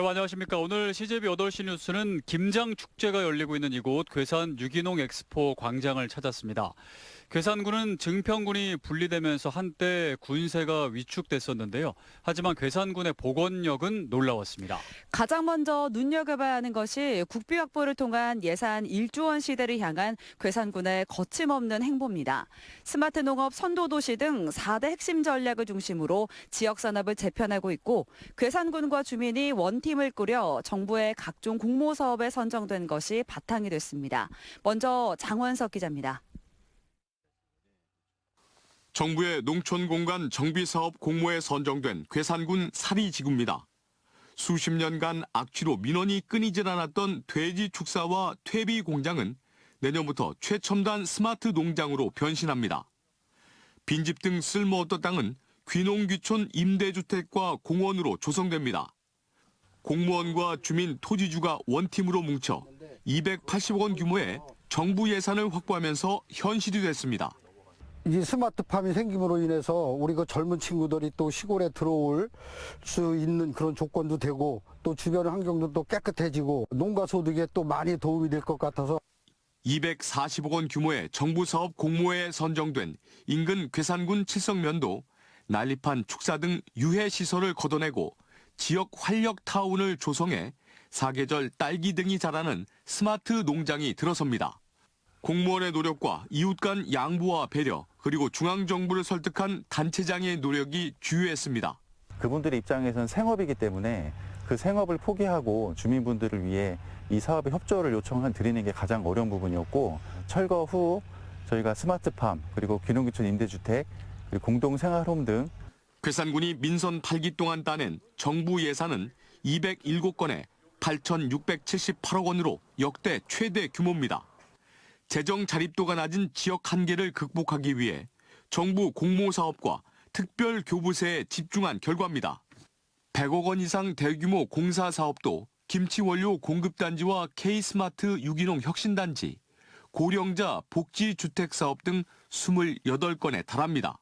안녕하십니까. 오늘 CJB 8시 뉴스는 김장 축제가 열리고 있는 이곳 괴산 유기농 엑스포 광장을 찾았습니다. 괴산군은 증평군이 분리되면서 한때 군세가 위축됐었는데요. 하지만 괴산군의 복원력은 놀라웠습니다. 가장 먼저 눈여겨봐야 하는 것이 국비 확보를 통한 예산 1조 원 시대를 향한 괴산군의 거침없는 행보입니다. 스마트 농업 선도도시 등 4대 핵심 전략을 중심으로 지역산업을 재편하고 있고 괴산군과 주민이 원팀을 꾸려 정부의 각종 공모 사업에 선정된 것이 바탕이 됐습니다. 먼저 장원석 기자입니다. 정부의 농촌공간 정비사업 공모에 선정된 괴산군 사리지구입니다. 수십 년간 악취로 민원이 끊이질 않았던 돼지 축사와 퇴비 공장은 내년부터 최첨단 스마트 농장으로 변신합니다. 빈집 등 쓸모없던 땅은 귀농귀촌 임대주택과 공원으로 조성됩니다. 공무원과 주민 토지주가 원팀으로 뭉쳐 280억 원 규모의 정부 예산을 확보하면서 현실이 됐습니다. 이 스마트팜이 생김으로 인해서 우리 그 젊은 친구들이 또 시골에 들어올 수 있는 그런 조건도 되고 또 주변 환경도 또 깨끗해지고 농가 소득에 또 많이 도움이 될 것 같아서 240억 원 규모의 정부 사업 공모에 선정된 인근 괴산군 칠성면도 난립한 축사 등 유해 시설을 걷어내고 지역 활력 타운을 조성해 사계절 딸기 등이 자라는 스마트 농장이 들어섭니다. 공무원의 노력과 이웃 간 양보와 배려, 그리고 중앙정부를 설득한 단체장의 노력이 주요했습니다. 그분들의 입장에서는 생업이기 때문에 그 생업을 포기하고 주민분들을 위해 이 사업에 협조를 요청드리는 게 가장 어려운 부분이었고, 철거 후 저희가 스마트팜, 그리고 귀농귀촌 임대주택, 그리고 공동생활홈 등 괴산군이 민선 8기 동안 따낸 정부 예산은 207건에 8,678억 원으로 역대 최대 규모입니다. 재정 자립도가 낮은 지역 한계를 극복하기 위해 정부 공모사업과 특별교부세에 집중한 결과입니다. 100억 원 이상 대규모 공사 사업도 김치원료 공급단지와 K스마트 유기농 혁신단지, 고령자 복지주택사업 등 28건에 달합니다.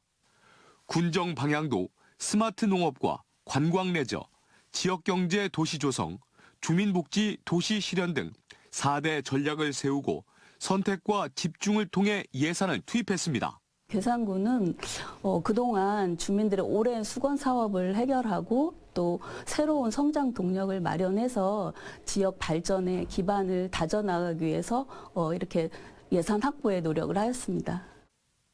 군정 방향도 스마트 농업과 관광레저, 지역경제 도시 조성, 주민복지 도시 실현 등 4대 전략을 세우고 선택과 집중을 통해 예산을 투입했습니다. 괴산군은 그동안 주민들의 오랜 수건 사업을 해결하고 또 새로운 성장 동력을 마련해서 지역 발전의 기반을 다져나가기 위해서 이렇게 예산 확보에 노력을 하였습니다.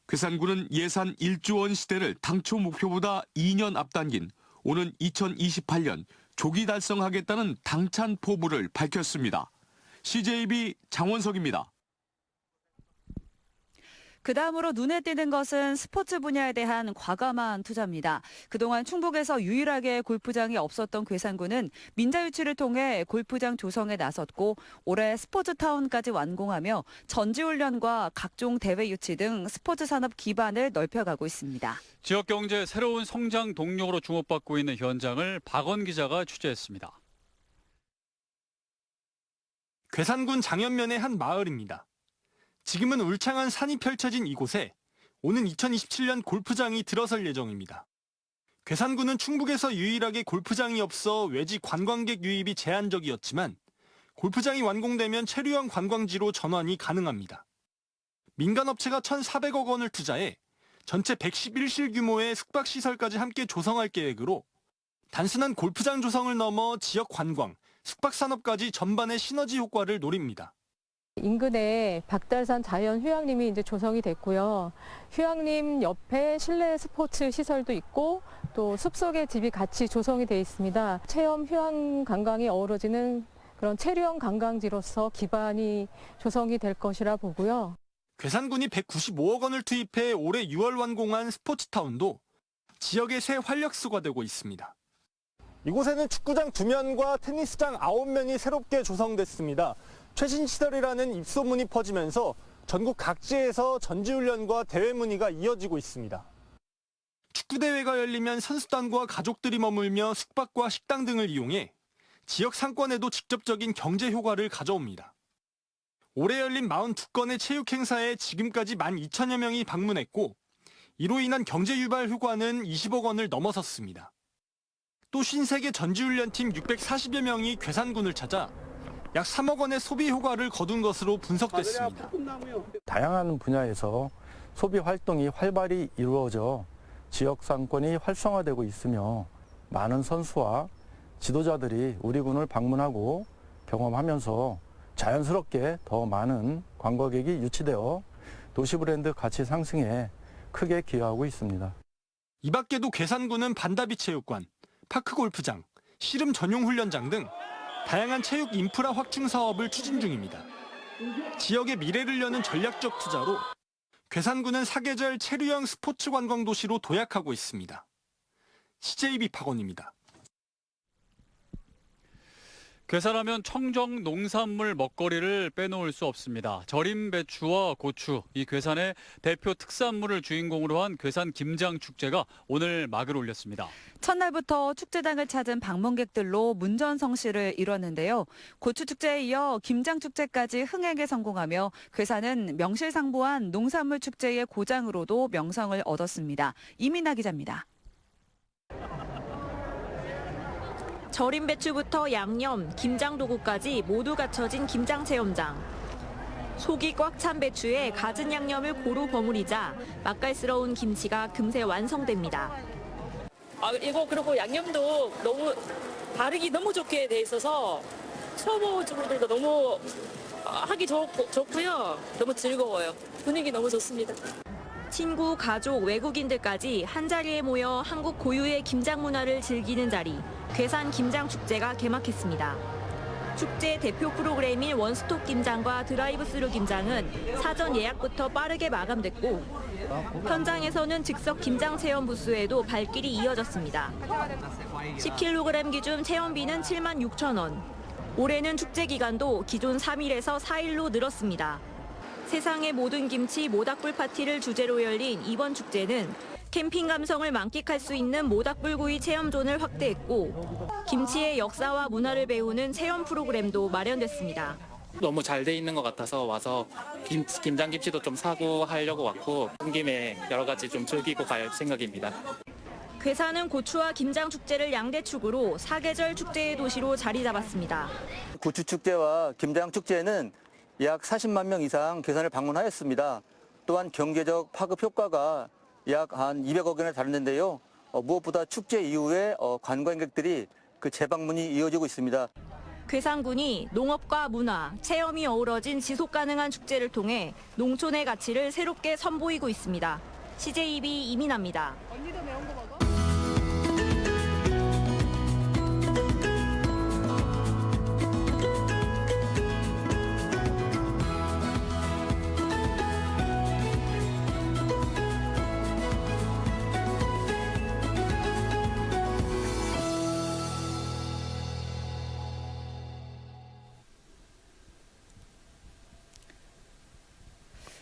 괴산군은 예산 1조 원 시대를 당초 목표보다 2년 앞당긴 오는 2028년 조기 달성하겠다는 당찬 포부를 밝혔습니다. CJB 장원석입니다. 그다음으로 눈에 띄는 것은 스포츠 분야에 대한 과감한 투자입니다. 그동안 충북에서 유일하게 골프장이 없었던 괴산군은 민자 유치를 통해 골프장 조성에 나섰고 올해 스포츠타운까지 완공하며 전지훈련과 각종 대회 유치 등 스포츠 산업 기반을 넓혀가고 있습니다. 지역 경제 새로운 성장 동력으로 주목받고 있는 현장을 박원 기자가 취재했습니다. 괴산군 장현면의 한 마을입니다. 지금은 울창한 산이 펼쳐진 이곳에 오는 2027년 골프장이 들어설 예정입니다. 괴산군은 충북에서 유일하게 골프장이 없어 외지 관광객 유입이 제한적이었지만 골프장이 완공되면 체류형 관광지로 전환이 가능합니다. 민간업체가 1,400억 원을 투자해 전체 111실 규모의 숙박시설까지 함께 조성할 계획으로 단순한 골프장 조성을 넘어 지역 관광, 숙박산업까지 전반의 시너지 효과를 노립니다. 인근에 박달산 자연휴양림이 이제 조성이 됐고요. 휴양림 옆에 실내 스포츠 시설도 있고 또 숲속에 집이 같이 조성이 돼 있습니다. 체험 휴양 관광이 어우러지는 그런 체류형 관광지로서 기반이 조성이 될 것이라 보고요. 괴산군이 195억 원을 투입해 올해 6월 완공한 스포츠타운도 지역의 새 활력소가 되고 있습니다. 이곳에는 축구장 2면과 테니스장 9면이 새롭게 조성됐습니다. 최신 시설이라는 입소문이 퍼지면서 전국 각지에서 전지훈련과 대회 문의가 이어지고 있습니다. 축구대회가 열리면 선수단과 가족들이 머물며 숙박과 식당 등을 이용해 지역 상권에도 직접적인 경제 효과를 가져옵니다. 올해 열린 42건의 체육 행사에 지금까지 12,000여 명이 방문했고 이로 인한 경제 유발 효과는 20억 원을 넘어섰습니다. 또 신세계 전지훈련팀 640여 명이 괴산군을 찾아 약 3억 원의 소비 효과를 거둔 것으로 분석됐습니다. 다양한 분야에서 소비 활동이 활발히 이루어져 지역 상권이 활성화되고 있으며 많은 선수와 지도자들이 우리 군을 방문하고 경험하면서 자연스럽게 더 많은 관광객이 유치되어 도시 브랜드 가치 상승에 크게 기여하고 있습니다. 이 밖에도 괴산군은 반다비 체육관, 파크 골프장, 씨름 전용 훈련장 등 다양한 체육 인프라 확충 사업을 추진 중입니다. 지역의 미래를 여는 전략적 투자로 괴산군은 사계절 체류형 스포츠 관광 도시로 도약하고 있습니다. CJB 박원입니다. 괴산하면 청정 농산물 먹거리를 빼놓을 수 없습니다. 절임 배추와 고추, 이 괴산의 대표 특산물을 주인공으로 한 괴산 김장 축제가 오늘 막을 올렸습니다. 첫날부터 축제장을 찾은 방문객들로 문전성시를 이뤘는데요. 고추 축제에 이어 김장 축제까지 흥행에 성공하며 괴산은 명실상부한 농산물 축제의 고장으로도 명성을 얻었습니다. 이민아 기자입니다. 절임 배추부터 양념, 김장 도구까지 모두 갖춰진 김장 체험장. 속이 꽉 찬 배추에 갖은 양념을 고루 버무리자 맛깔스러운 김치가 금세 완성됩니다. 이거 그리고 양념도 너무 바르기 너무 좋게 돼 있어서 초보 주부들도 너무 하기 좋고요. 너무 즐거워요. 분위기 너무 좋습니다. 친구, 가족, 외국인들까지 한자리에 모여 한국 고유의 김장 문화를 즐기는 자리, 괴산 김장 축제가 개막했습니다. 축제 대표 프로그램인 원스톱 김장과 드라이브스루 김장은 사전 예약부터 빠르게 마감됐고 현장에서는 즉석 김장 체험 부스에도 발길이 이어졌습니다. 10kg 기준 체험비는 76,000원. 올해는 축제 기간도 기존 3일에서 4일로 늘었습니다. 세상의 모든 김치 모닥불 파티를 주제로 열린 이번 축제는 캠핑 감성을 만끽할 수 있는 모닥불구이 체험존을 확대했고 김치의 역사와 문화를 배우는 체험 프로그램도 마련됐습니다. 너무 잘 돼 있는 것 같아서 와서 김장김치도 좀 사고 하려고 왔고 온 김에 여러 가지 좀 즐기고 갈 생각입니다. 괴산은 고추와 김장 축제를 양대축으로 사계절 축제의 도시로 자리 잡았습니다. 고추 축제와 김장 축제는 약 40만 명 이상 괴산을 방문하였습니다. 또한 경제적 파급 효과가 약 한 200억 원에 달했는데요. 무엇보다 축제 이후에 관광객들이 그 재방문이 이어지고 있습니다. 괴산군이 농업과 문화, 체험이 어우러진 지속가능한 축제를 통해 농촌의 가치를 새롭게 선보이고 있습니다. CJB 이민아입니다.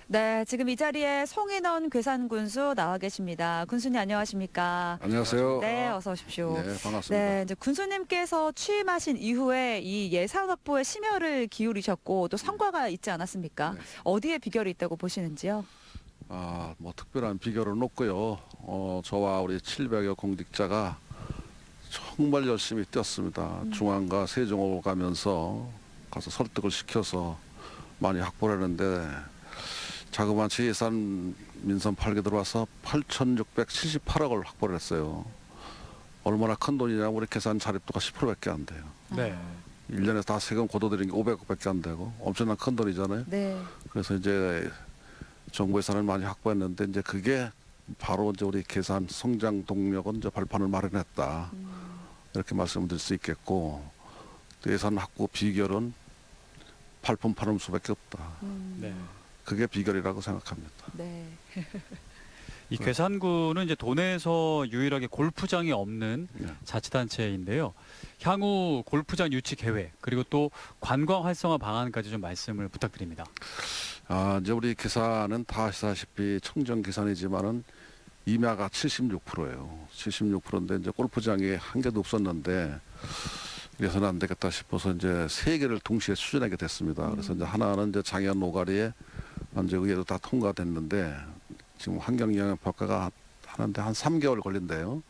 네, 지금 이 자리에 송인원 괴산군수 나와 계십니다. 군수님 안녕하십니까? 안녕하세요. 네, 어서 오십시오. 네, 반갑습니다. 네, 이제 군수님께서 취임하신 이후에 이 예산 확보에 심혈을 기울이셨고 또 성과가 있지 않았습니까? 네. 어디에 비결이 있다고 보시는지요? 뭐 특별한 비결은 없고요. 저와 우리 700여 공직자가 정말 열심히 뛰었습니다. 중앙과 세종을 가면서 가서 설득을 시켜서 많이 확보를 했는데 자그마치 예산 민선 8개 들어와서 8,678억을 확보를 했어요. 얼마나 큰 돈이냐면 우리 계산 자립도가 10%밖에 안 돼요. 네. 1년에 다 세금 걷어들인 게 500억밖에 안 되고 엄청난 큰 돈이잖아요. 네. 그래서 이제 정부 예산을 많이 확보했는데 이제 그게 바로 이제 우리 계산 성장 동력은 이제 발판을 마련했다. 이렇게 말씀드릴 수 있겠고 예산 확보 비결은 팔품팔음 수밖에 없다. 네. 그게 비결이라고 생각합니다. 네. 이 괴산군은 이제 도내에서 유일하게 골프장이 없는 네. 자치단체인데요. 향후 골프장 유치 계획 그리고 또 관광 활성화 방안까지 좀 말씀을 부탁드립니다. 이제 우리 계산은 다 아시다시피 청정 계산이지만은 임야가 76%예요. 76%인데 이제 골프장이 한 개도 없었는데 그래서는 안 되겠다 싶어서 이제 세 개를 동시에 추진하게 됐습니다. 그래서 이제 하나는 이제 장애인 노가리에 이제 의회도 다 통과됐는데 지금 환경영향평가가 하는데 한 3개월 걸린대요.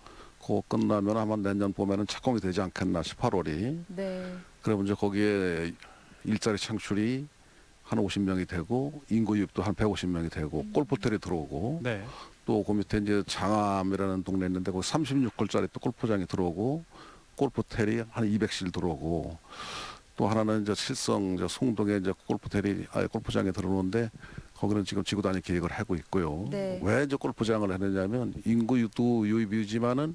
그거 끝나면 아마 내년 봄에는 착공이 되지 않겠나 18월이. 네. 그러면 이제 거기에 일자리 창출이 한 50명이 되고 인구 유입도 한 150명이 되고 골프호텔이 들어오고 네. 또 그 밑에 이제 장암이라는 동네 있는데 거기 36골짜리 또 골프장이 들어오고 골프호텔이 한 200실 들어오고 또 하나는 이제 칠성 이제 송동에 이제 골프장에 들어오는데 거기는 지금 지구 단위 계획을 하고 있고요. 네. 왜 이제 골프장을 했느냐면 인구 유도 유입이지만은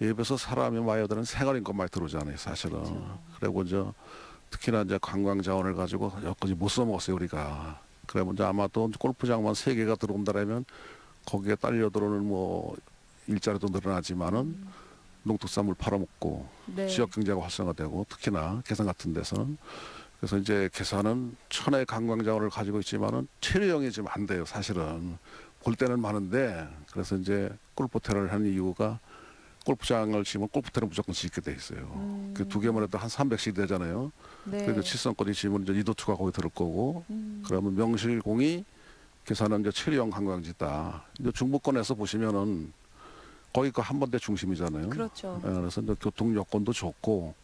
예에 비해서 사람이 와야 되는 생활 인권 많이 들어오잖아요, 사실은. 그렇죠. 그리고 이제 특히나 이제 관광 자원을 가지고 여기까지 못 써먹었어요, 우리가. 그래 이제 아마도 골프장만 3개가 들어온다라면 거기에 딸려 들어오는 뭐 일자리도 늘어나지만은 농특산물 팔아먹고 네. 지역 경제가 활성화되고 특히나 계산 같은 데서는 그래서 이제 계산은 천의 관광 자원을 가지고 있지만은 체류형이 지금 안 돼요, 사실은. 볼 때는 많은데 그래서 이제 골프호텔을 하는 이유가 골프장을 지으면 골프호텔은 무조건 짓게 돼 있어요. 그 2개만 해도 한 300씩 되잖아요. 네. 그래서 칠성거리 지으면 이제 이도투가 거기 들을 거고 그러면 명실공히 계산은 이제 체류형 관광지다. 이제 중부권에서 보시면은 거기가 한번대 중심이잖아요. 그렇죠. 그래서 이제 교통 여건도 좋고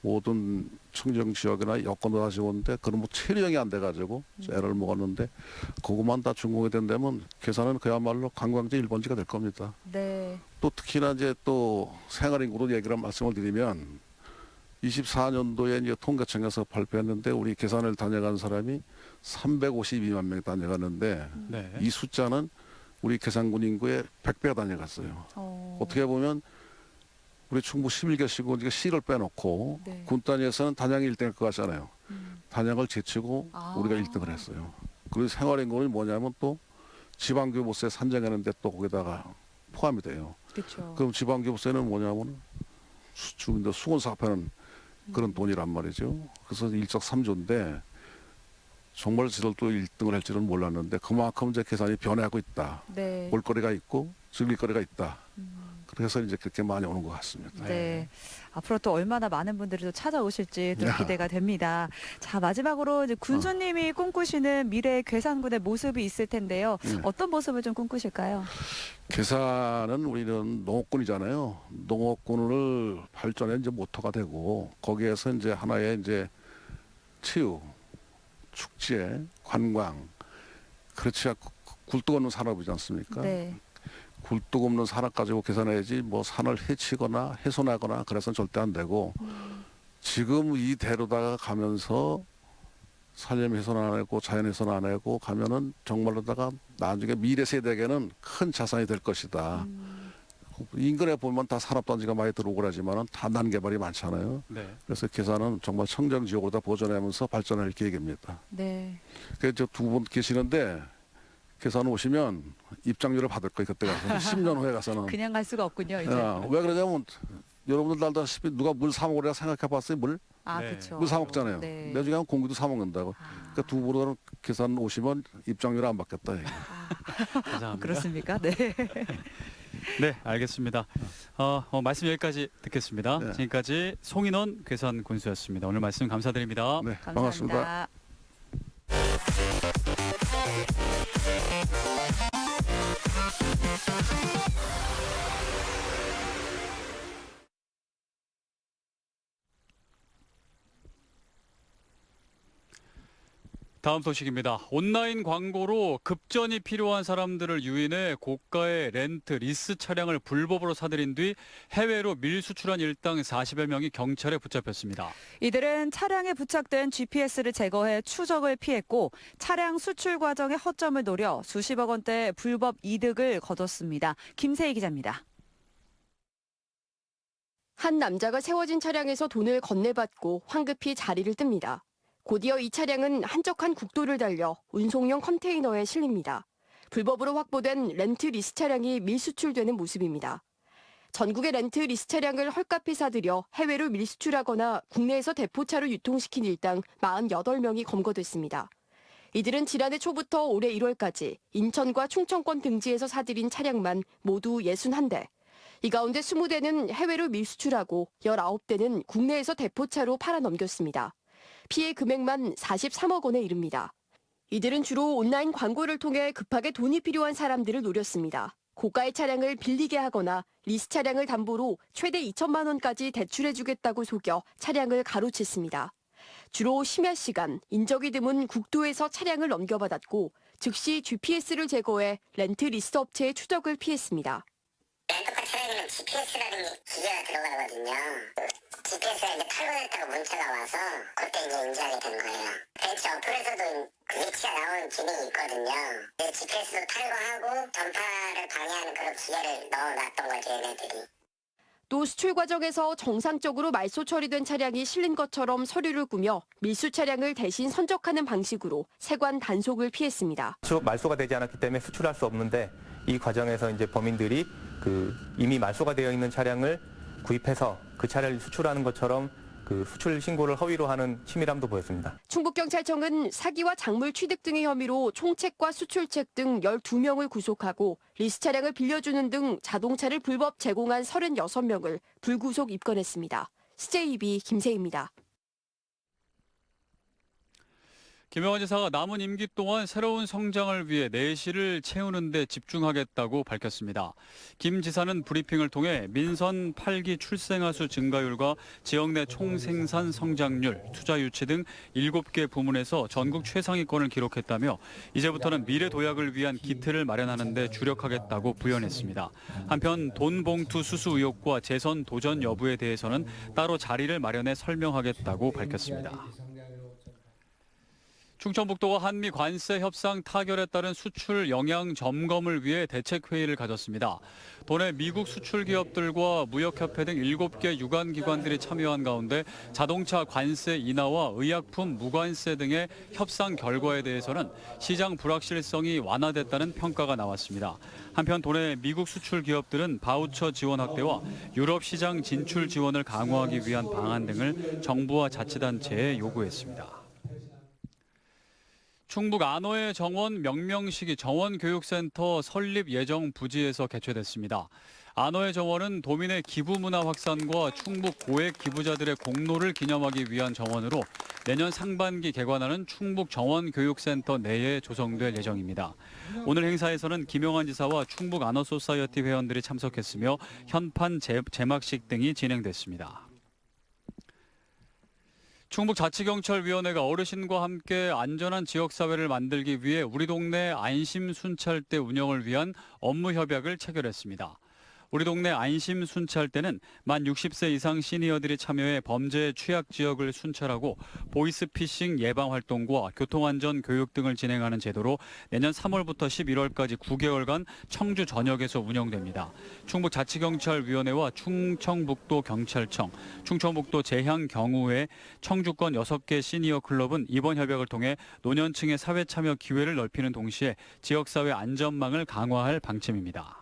모든 청정 지역이나 여건도 다 좋은데 그런 뭐 체류형이 안 돼가지고 애를 먹었는데 그것만 다 준공이 된다면 계산은 그야말로 관광지 1번지가 될 겁니다. 네. 또 특히나 이제 또 생활인구로 얘기를 말씀을 드리면 24년도에 이제 통계청에서 발표했는데 우리 계산을 다녀간 사람이 352만 명이 다녀갔는데 네. 이 숫자는 우리 계산군 인구의 100배가 다녀갔어요. 어떻게 보면 우리 충북 11개 시군 시를 빼놓고 네. 군 단위에서는 단양이 1등일 것 같잖아요. 단양을 제치고 우리가 1등을 했어요. 그리고 생활인구는 뭐냐면 또 지방교부세 산정하는데 또 거기다가 포함이 돼요. 그렇죠. 그럼 지방교부세는 뭐냐면 주민들 수건사업하는 그런 돈이란 말이죠. 그래서 일석삼조인데 정말 지들도 1등을 할 줄은 몰랐는데 그만큼 이제 계산이 변해가고 있다. 네. 볼거리가 있고 즐길거리가 있다. 그래서 이제 그렇게 많이 오는 것 같습니다. 네. 앞으로 또 얼마나 많은 분들이 또 찾아오실지 또 기대가 됩니다. 자, 마지막으로 이제 군수님이 꿈꾸시는 미래의 괴산군의 모습이 있을 텐데요. 어떤 모습을 좀 꿈꾸실까요? 괴산은 우리는 농업군이잖아요. 농업군을 발전의 이제 모터가 되고 거기에서 이제 하나의 이제 체육, 축제, 관광 그렇지 않고 굴뚝 없는 산업이지 않습니까? 네. 굴뚝 없는 산업 가지고 계산해야지 뭐 산을 해치거나 훼손하거나 그래서는 절대 안 되고 지금 이 대로다가 가면서 산림 훼손 안 하고 자연 훼손 안 하고 가면은 정말로다가 나중에 미래 세대에게는 큰 자산이 될 것이다. 인근에 보면 다 산업단지가 많이 들어오고 하지만은 다 난개발이 많잖아요. 네. 그래서 계산은 정말 청정지역으로 다 보존하면서 발전할 계획입니다. 네. 그래서 두 분 계시는데 계산 오시면 입장료를 받을 거예요. 그때 가서 10년 후에 가서는. 그냥 갈 수가 없군요. 이제. 왜 그러냐면 여러분들 알다시피 누가 물 사 먹으려 생각해봤어요? 물? 아, 네. 그렇죠. 물 사 먹잖아요. 네. 내중에 공기도 사 먹는다고. 그러니까 두 분은 계산 오시면 입장료를 안 받겠다. 감사합니다. 그렇습니까? 네. 네, 알겠습니다. 말씀 여기까지 듣겠습니다. 네. 지금까지 송인원 괴산 군수였습니다. 오늘 말씀 감사드립니다. 네, 감사합니다. 반갑습니다. 다음 소식입니다. 온라인 광고로 급전이 필요한 사람들을 유인해 고가의 렌트, 리스 차량을 불법으로 사들인 뒤 해외로 밀수출한 일당 40여 명이 경찰에 붙잡혔습니다. 이들은 차량에 부착된 GPS를 제거해 추적을 피했고 차량 수출 과정의 허점을 노려 수십억 원대 불법 이득을 거뒀습니다. 김세희 기자입니다. 한 남자가 세워진 차량에서 돈을 건네받고 황급히 자리를 뜹니다. 곧이어 이 차량은 한적한 국도를 달려 운송용 컨테이너에 실립니다. 불법으로 확보된 렌트 리스 차량이 밀수출되는 모습입니다. 전국의 렌트 리스 차량을 헐값에 사들여 해외로 밀수출하거나 국내에서 대포차로 유통시킨 일당 48명이 검거됐습니다. 이들은 지난해 초부터 올해 1월까지 인천과 충청권 등지에서 사들인 차량만 모두 61대. 이 가운데 20대는 해외로 밀수출하고 19대는 국내에서 대포차로 팔아넘겼습니다. 피해 금액만 43억 원에 이릅니다. 이들은 주로 온라인 광고를 통해 급하게 돈이 필요한 사람들을 노렸습니다. 고가의 차량을 빌리게 하거나 리스 차량을 담보로 최대 2천만 원까지 대출해주겠다고 속여 차량을 가로챘습니다. 주로 심야 시간, 인적이 드문 국도에서 차량을 넘겨받았고 즉시 GPS를 제거해 렌트 리스 업체의 추적을 피했습니다. 렌터카 차량에는 GPS라는 기계가 들어가거든요. GPS가 이제 탈거됐다고 문자가 와서 그때 이제 인지하게 된 거예요. 벤치 어플에서도 그 위치가 나오는 기능이 있거든요. GPS도 탈거하고 전파를 방해하는 그런 기계를 넣어놨던 거죠, 얘네들이. 또 수출 과정에서 정상적으로 말소 처리된 차량이 실린 것처럼 서류를 꾸며 밀수 차량을 대신 선적하는 방식으로 세관 단속을 피했습니다. 말소가 되지 않았기 때문에 수출할 수 없는데 이 과정에서 이제 범인들이 이미 말소가 되어 있는 차량을 구입해서 그 차량을 수출하는 것처럼 수출 신고를 허위로 하는 치밀함도 보였습니다. 충북경찰청은 사기와 작물 취득 등의 혐의로 총책과 수출책 등 12명을 구속하고 리스 차량을 빌려주는 등 자동차를 불법 제공한 36명을 불구속 입건했습니다. CJB 김세희입니다. 김영환 지사가 남은 임기 동안 새로운 성장을 위해 내실을 채우는 데 집중하겠다고 밝혔습니다. 김 지사는 브리핑을 통해 민선 8기 출생아 수 증가율과 지역 내 총생산 성장률, 투자 유치 등 7개 부문에서 전국 최상위권을 기록했다며 이제부터는 미래 도약을 위한 기틀을 마련하는 데 주력하겠다고 부연했습니다. 한편 돈 봉투 수수 의혹과 재선 도전 여부에 대해서는 따로 자리를 마련해 설명하겠다고 밝혔습니다. 충청북도가 한미 관세 협상 타결에 따른 수출 영향 점검을 위해 대책회의를 가졌습니다. 도내 미국 수출 기업들과 무역협회 등 7개 유관기관들이 참여한 가운데 자동차 관세 인하와 의약품 무관세 등의 협상 결과에 대해서는 시장 불확실성이 완화됐다는 평가가 나왔습니다. 한편 도내 미국 수출 기업들은 바우처 지원 확대와 유럽 시장 진출 지원을 강화하기 위한 방안 등을 정부와 자치단체에 요구했습니다. 충북 안호의 정원 명명식이 정원교육센터 설립 예정 부지에서 개최됐습니다. 안호의 정원은 도민의 기부 문화 확산과 충북 고액 기부자들의 공로를 기념하기 위한 정원으로 내년 상반기 개관하는 충북 정원교육센터 내에 조성될 예정입니다. 오늘 행사에서는 김영환 지사와 충북 안호 소사이어티 회원들이 참석했으며 현판 제막식 등이 진행됐습니다. 충북자치경찰위원회가 어르신과 함께 안전한 지역사회를 만들기 위해 우리 동네 안심순찰대 운영을 위한 업무협약을 체결했습니다. 우리 동네 안심순찰대는 만 60세 이상 시니어들이 참여해 범죄 취약 지역을 순찰하고 보이스피싱 예방 활동과 교통안전 교육 등을 진행하는 제도로 내년 3월부터 11월까지 9개월간 청주 전역에서 운영됩니다. 충북자치경찰위원회와 충청북도경찰청, 충청북도 재향경우회, 청주권 6개 시니어 클럽은 이번 협약을 통해 노년층의 사회 참여 기회를 넓히는 동시에 지역사회 안전망을 강화할 방침입니다.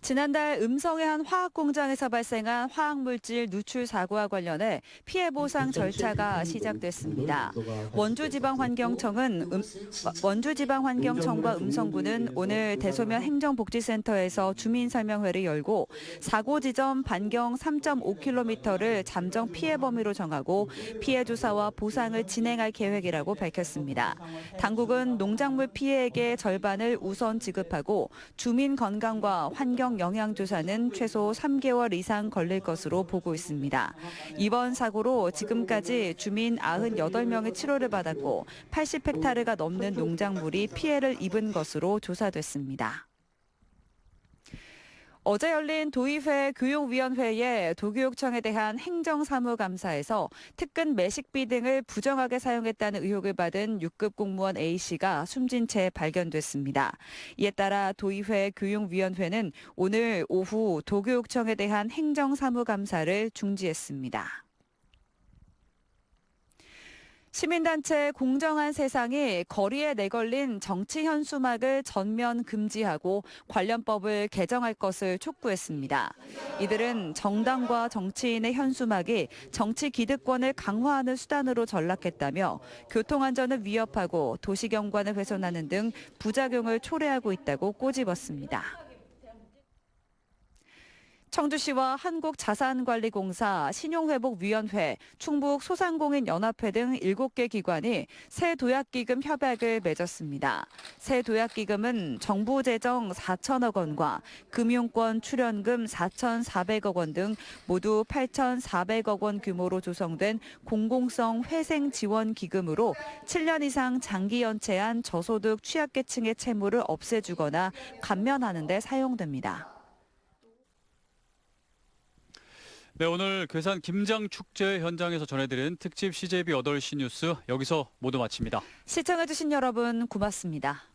지난달 음성의 한 화학공장에서 발생한 화학물질 누출 사고와 관련해 피해 보상 절차가 시작됐습니다. 원주지방환경청과 음성군은 오늘 대소면 행정복지센터에서 주민설명회를 열고 사고 지점 반경 3.5km를 잠정 피해 범위로 정하고 피해 조사와 보상을 진행할 계획이라고 밝혔습니다. 당국은 농작물 피해액의 절반을 우선 지급하고 주민 건강과 환경 영향조사는 최소 3개월 이상 걸릴 것으로 보고 있습니다. 이번 사고로 지금까지 주민 98명의 치료를 받았고 80헥타르가 넘는 농작물이 피해를 입은 것으로 조사됐습니다. 어제 열린 도의회 교육위원회에 도교육청에 대한 행정사무감사에서 특근 매식비 등을 부정하게 사용했다는 의혹을 받은 6급 공무원 A씨가 숨진 채 발견됐습니다. 이에 따라 도의회 교육위원회는 오늘 오후 도교육청에 대한 행정사무감사를 중지했습니다. 시민단체 공정한 세상이 거리에 내걸린 정치 현수막을 전면 금지하고 관련법을 개정할 것을 촉구했습니다. 이들은 정당과 정치인의 현수막이 정치 기득권을 강화하는 수단으로 전락했다며 교통안전을 위협하고 도시경관을 훼손하는 등 부작용을 초래하고 있다고 꼬집었습니다. 청주시와 한국자산관리공사, 신용회복위원회, 충북소상공인연합회 등 7개 기관이 새 도약기금 협약을 맺었습니다. 새 도약기금은 정부 재정 4천억 원과 금융권 출연금 4,400억 원 등 모두 8,400억 원 규모로 조성된 공공성 회생 지원 기금으로 7년 이상 장기 연체한 저소득 취약계층의 채무를 없애주거나 감면하는 데 사용됩니다. 네, 오늘 괴산 김장축제 현장에서 전해드린 특집 CJB 8시 뉴스 여기서 모두 마칩니다. 시청해주신 여러분 고맙습니다.